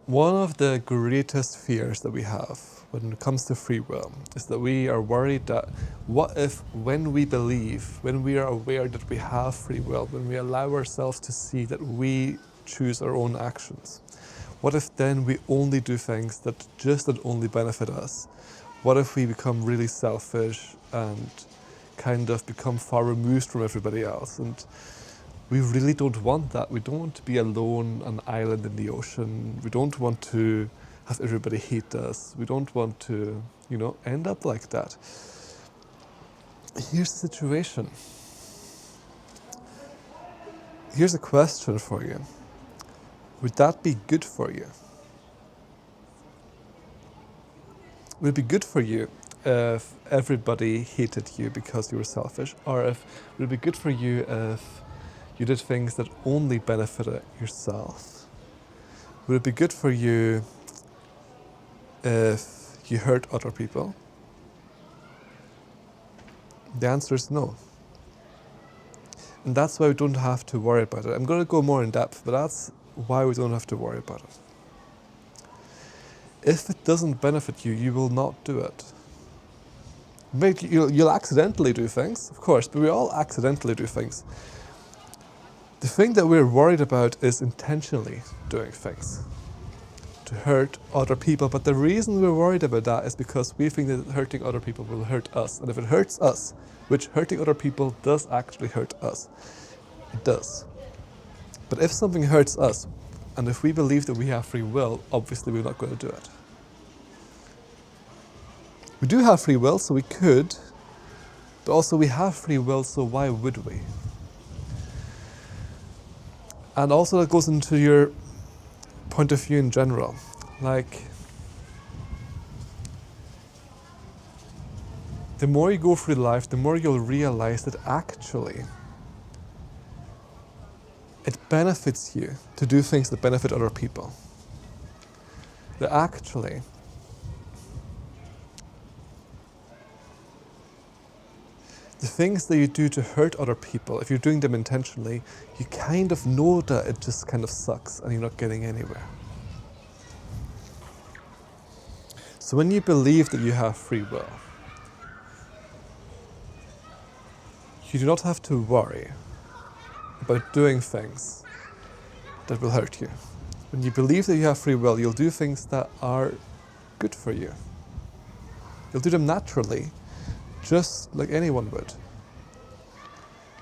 One of the greatest fears that we have when it comes to free will is that we are worried that what if when we believe, when we are aware that we have free will, when we allow ourselves to see that we choose our own actions, what if then we only do things that just and only benefit us? What if we become really selfish and kind of become far removed from everybody else? And we really don't want that. We don't want to be alone, an island in the ocean. We don't want to have everybody hate us. We don't want to, end up like that. Here's the situation. Here's a question for you. Would that be good for you? Would it be good for you if everybody hated you because you were selfish? Or would it be good for you if you did things that only benefited yourself? Would it be good for you if you hurt other people? The answer is no. And that's why we don't have to worry about it. I'm going to go more in depth, but that's why we don't have to worry about it. If it doesn't benefit you, you will not do it. Maybe you'll accidentally do things, of course, but we all accidentally do things. The thing that we're worried about is intentionally doing things to hurt other people. But the reason we're worried about that is because we think that hurting other people will hurt us. And if it hurts us, which hurting other people does actually hurt us, it does. But if something hurts us, and if we believe that we have free will, obviously we're not going to do it. We do have free will, so we could, but also we have free will, so why would we? And also that goes into your point of view in general. Like, the more you go through life, the more you'll realize that actually it benefits you to do things that benefit other people. That actually the things that you do to hurt other people, if you're doing them intentionally, you kind of know that it just kind of sucks and you're not getting anywhere. So when you believe that you have free will, you do not have to worry about doing things that will hurt you. When you believe that you have free will, you'll do things that are good for you. You'll do them naturally, just like anyone would.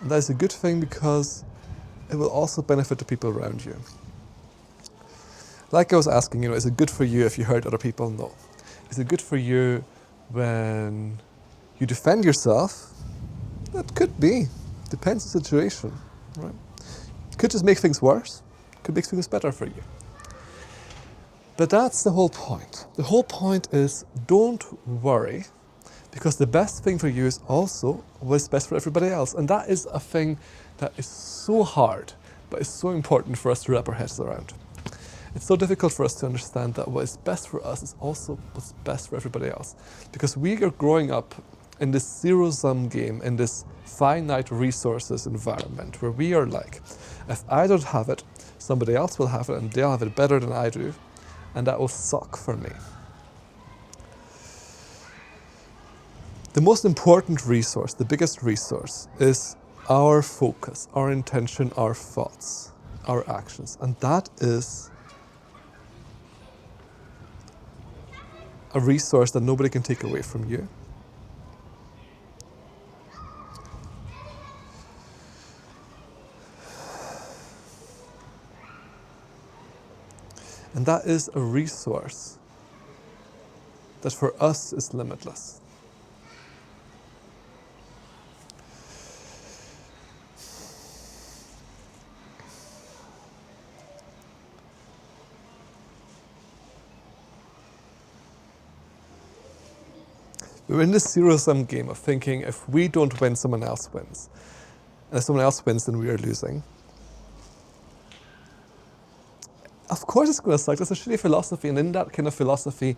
And that is a good thing because it will also benefit the people around you. Like I was asking, is it good for you if you hurt other people? No. Is it good for you when you defend yourself? That could be. Depends on the situation, right? It could just make things worse. It could make things better for you. But that's the whole point. The whole point is don't worry, because the best thing for you is also what's best for everybody else. And that is a thing that is so hard, but it's so important for us to wrap our heads around. It's so difficult for us to understand that what is best for us is also what's best for everybody else. Because we are growing up in this zero-sum game, in this finite resources environment, where we are like, if I don't have it, somebody else will have it, and they'll have it better than I do, and that will suck for me. The most important resource, the biggest resource, is our focus, our intention, our thoughts, our actions. And that is a resource that nobody can take away from you. And that is a resource that for us is limitless. We're in this zero-sum game of thinking if we don't win, someone else wins. And if someone else wins, then we are losing. Of course it's going to suck. That's a shitty philosophy. And in that kind of philosophy,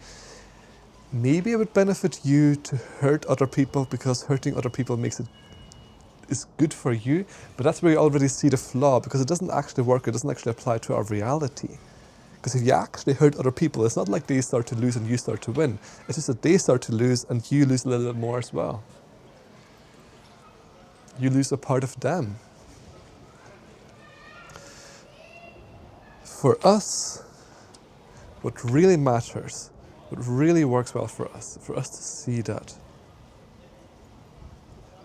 maybe it would benefit you to hurt other people because hurting other people is good for you. But that's where you already see the flaw, because it doesn't actually work. It doesn't actually apply to our reality. Because if you actually hurt other people, it's not like they start to lose and you start to win. It's just that they start to lose and you lose a little bit more as well. You lose a part of them. For us, what really matters, what really works well for us to see that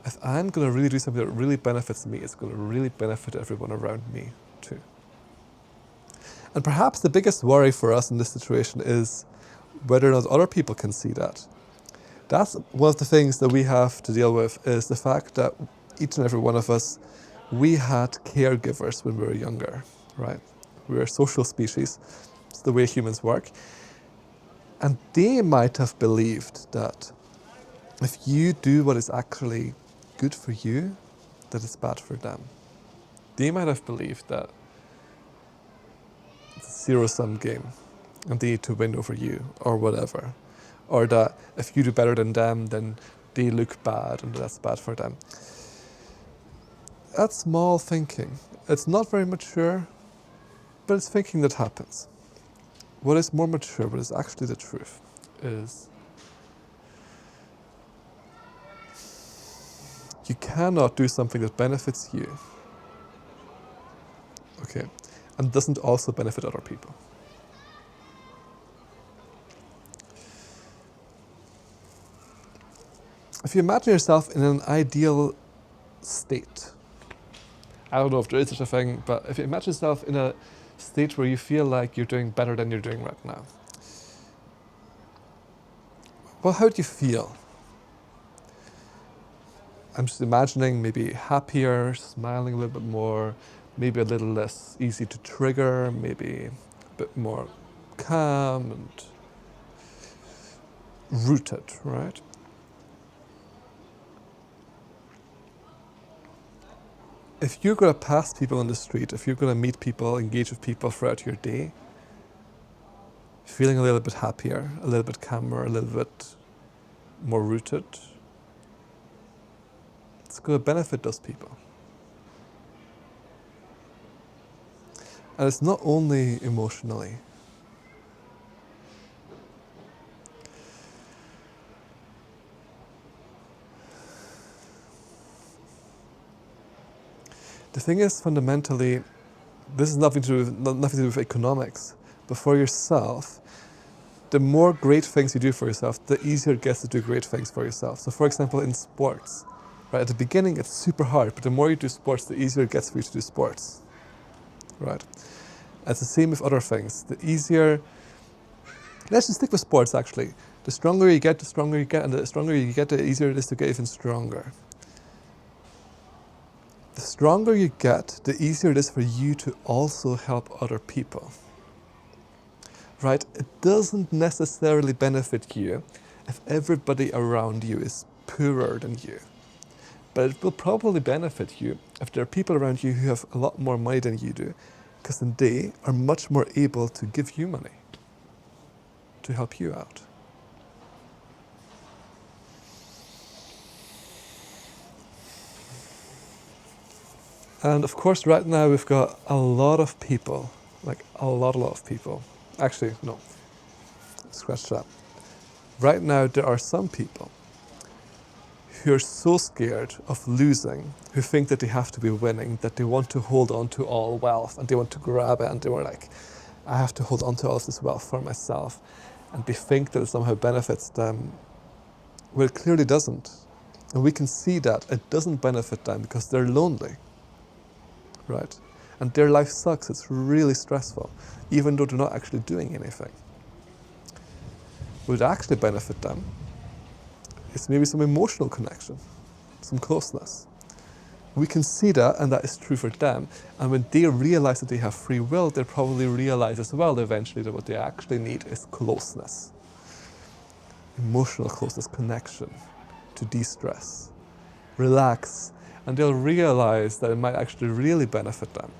if I'm going to really do something that really benefits me, it's going to really benefit everyone around me too. And perhaps the biggest worry for us in this situation is whether or not other people can see that. That's one of the things that we have to deal with, is the fact that each and every one of us, we had caregivers when we were younger, right? We were a social species. It's the way humans work. And they might have believed that if you do what is actually good for you, that it's bad for them. They might have believed that it's a zero-sum game and they need to win over you or whatever. Or that if you do better than them, then they look bad and that's bad for them. That's small thinking. It's not very mature, but it's thinking that happens. What is more mature, what is actually the truth, is you cannot do something that benefits you, okay, and doesn't also benefit other people. If you imagine yourself in an ideal state, I don't know if there is such a thing, but if you imagine yourself in a state where you feel like you're doing better than you're doing right now, well, how do you feel? I'm just imagining maybe happier, smiling a little bit more, maybe a little less easy to trigger, maybe a bit more calm and rooted, right? If you're going to pass people on the street, if you're going to meet people, engage with people throughout your day, feeling a little bit happier, a little bit calmer, a little bit more rooted, it's going to benefit those people. And it's not only emotionally. The thing is, fundamentally, this is nothing to do with economics, but for yourself, the more great things you do for yourself, the easier it gets to do great things for yourself. So for example, in sports, right, at the beginning it's super hard, but the more you do sports, the easier it gets for you to do sports, right? And it's the same with other things. The easier, let's just stick with sports actually. The stronger you get, and the stronger you get, the easier it is to get even stronger. The stronger you get, the easier it is for you to also help other people. Right? It doesn't necessarily benefit you if everybody around you is poorer than you. But it will probably benefit you if there are people around you who have a lot more money than you do, because then they are much more able to give you money to help you out. And of course, right now we've got a lot of people, like a lot of people. Actually, no, scratch that. Right now, there are some people who are so scared of losing, who think that they have to be winning, that they want to hold on to all wealth and they want to grab it and they were like, I have to hold on to all of this wealth for myself. And they think that it somehow benefits them. Well, it clearly doesn't. And we can see that it doesn't benefit them because they're lonely. Right? And their life sucks, it's really stressful, even though they're not actually doing anything. What would actually benefit them is maybe some emotional connection, some closeness. We can see that, and that is true for them. And when they realize that they have free will, they'll probably realize as well eventually that what they actually need is closeness. Emotional closeness, connection, to de-stress, relax. And they'll realize that it might actually really benefit them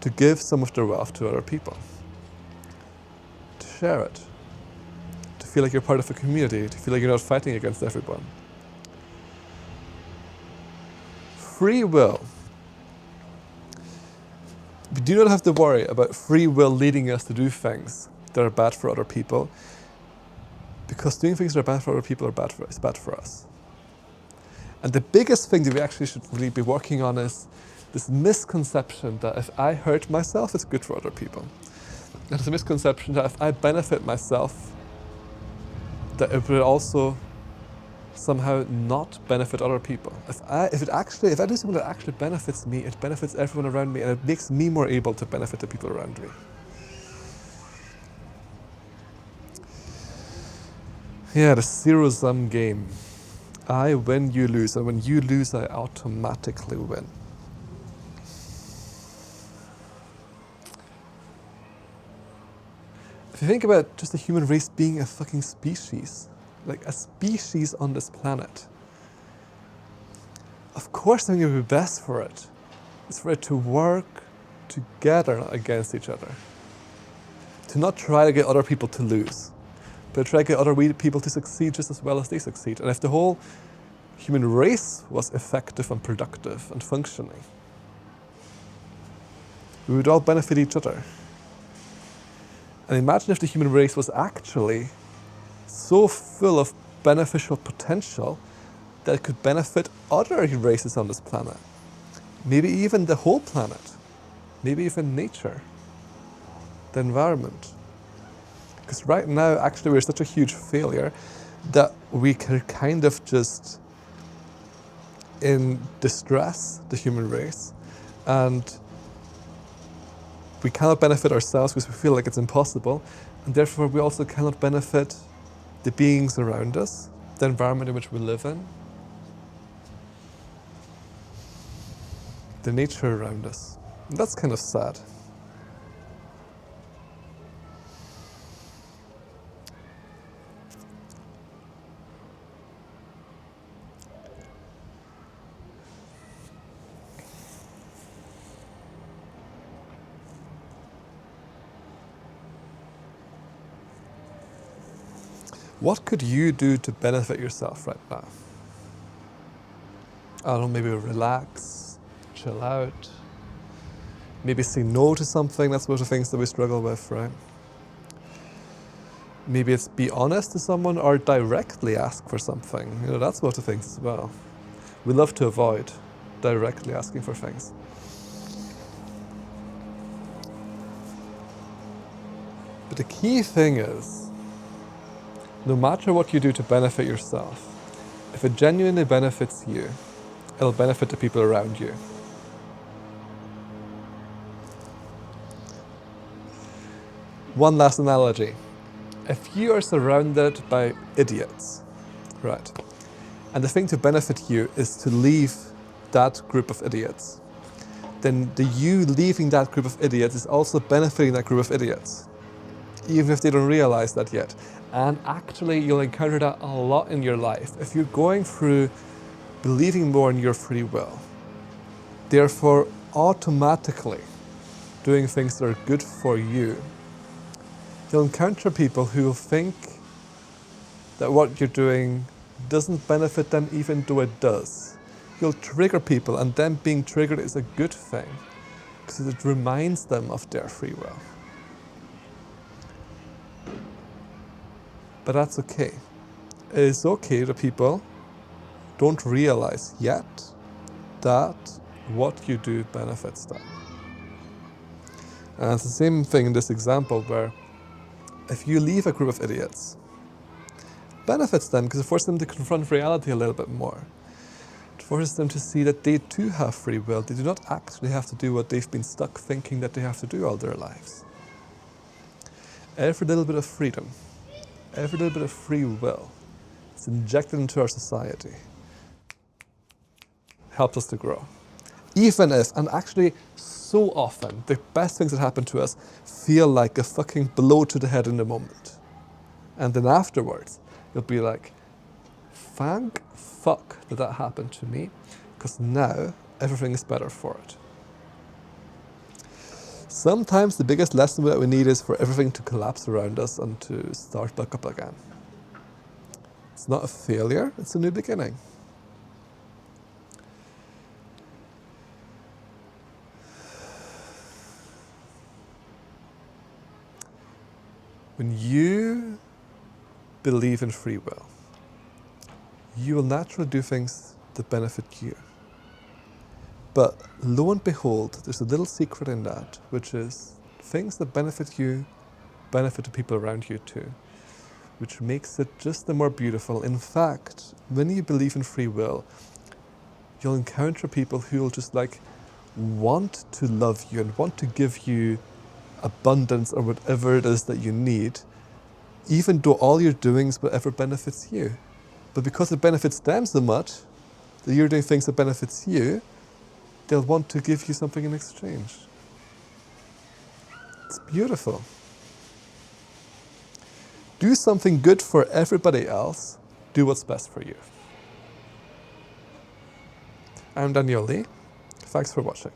to give some of their wealth to other people, to share it, to feel like you're part of a community, to feel like you're not fighting against everyone. Free will We do not have to worry about free will leading us to do things that are bad for other people, because doing things that are bad for other people is bad for us. And the biggest thing that we actually should really be working on is this misconception that if I hurt myself, it's good for other people. And it's a misconception that if I benefit myself, that it will also somehow not benefit other people. If I do something that actually benefits me, it benefits everyone around me, and it makes me more able to benefit the people around me. Yeah, the zero-sum game. I win, you lose, and when you lose, I automatically win. If you think about just the human race being a fucking species, like a species on this planet, of course the thing that would be best for it is for it to work together, not against each other. To not try to get other people to lose, but try to get other people to succeed just as well as they succeed. And if the whole human race was effective and productive and functioning, we would all benefit each other. And imagine if the human race was actually so full of beneficial potential that it could benefit other races on this planet. Maybe even the whole planet. Maybe even nature. The environment. Because right now, actually, we're such a huge failure that we can kind of just in distress, the human race, and we cannot benefit ourselves because we feel like it's impossible, and therefore we also cannot benefit the beings around us, the environment in which we live in, the nature around us. And that's kind of sad. What could you do to benefit yourself right now? I don't know, maybe relax, chill out, maybe say no to something. That's one of the things that we struggle with, right? Maybe it's be honest to someone or directly ask for something. You know, that's one of the things as well. We love to avoid directly asking for things. But the key thing is, no matter what you do to benefit yourself, if it genuinely benefits you, it'll benefit the people around you. One last analogy. If you are surrounded by idiots, right, and the thing to benefit you is to leave that group of idiots, then the you leaving that group of idiots is also benefiting that group of idiots, even if they don't realize that yet. And actually, you'll encounter that a lot in your life. If you're going through believing more in your free will, therefore automatically doing things that are good for you, you'll encounter people who will think that what you're doing doesn't benefit them even though it does. You'll trigger people, and them being triggered is a good thing because it reminds them of their free will. But that's okay. It is okay that people don't realize yet that what you do benefits them. And it's the same thing in this example where if you leave a group of idiots, it benefits them because it forces them to confront reality a little bit more. It forces them to see that they too have free will. They do not actually have to do what they've been stuck thinking that they have to do all their lives. Every little bit of freedom, every little bit of free will is injected into our society, helps us to grow. Even if, and actually so often, the best things that happen to us feel like a fucking blow to the head in the moment. And then afterwards, you'll be like, thank fuck that that happened to me, because now everything is better for it. Sometimes the biggest lesson that we need is for everything to collapse around us and to start back up again. It's not a failure, it's a new beginning. When you believe in free will, you will naturally do things that benefit you. But lo and behold, there's a little secret in that, which is things that benefit you benefit the people around you too, which makes it just the more beautiful. In fact, when you believe in free will, you'll encounter people who will just like want to love you and want to give you abundance or whatever it is that you need, even though all you're doing is whatever benefits you. But because it benefits them so much that you're doing things that benefits you, they'll want to give you something in exchange. It's beautiful. Do something good for everybody else. Do what's best for you. I'm Daniel Lee. Thanks for watching.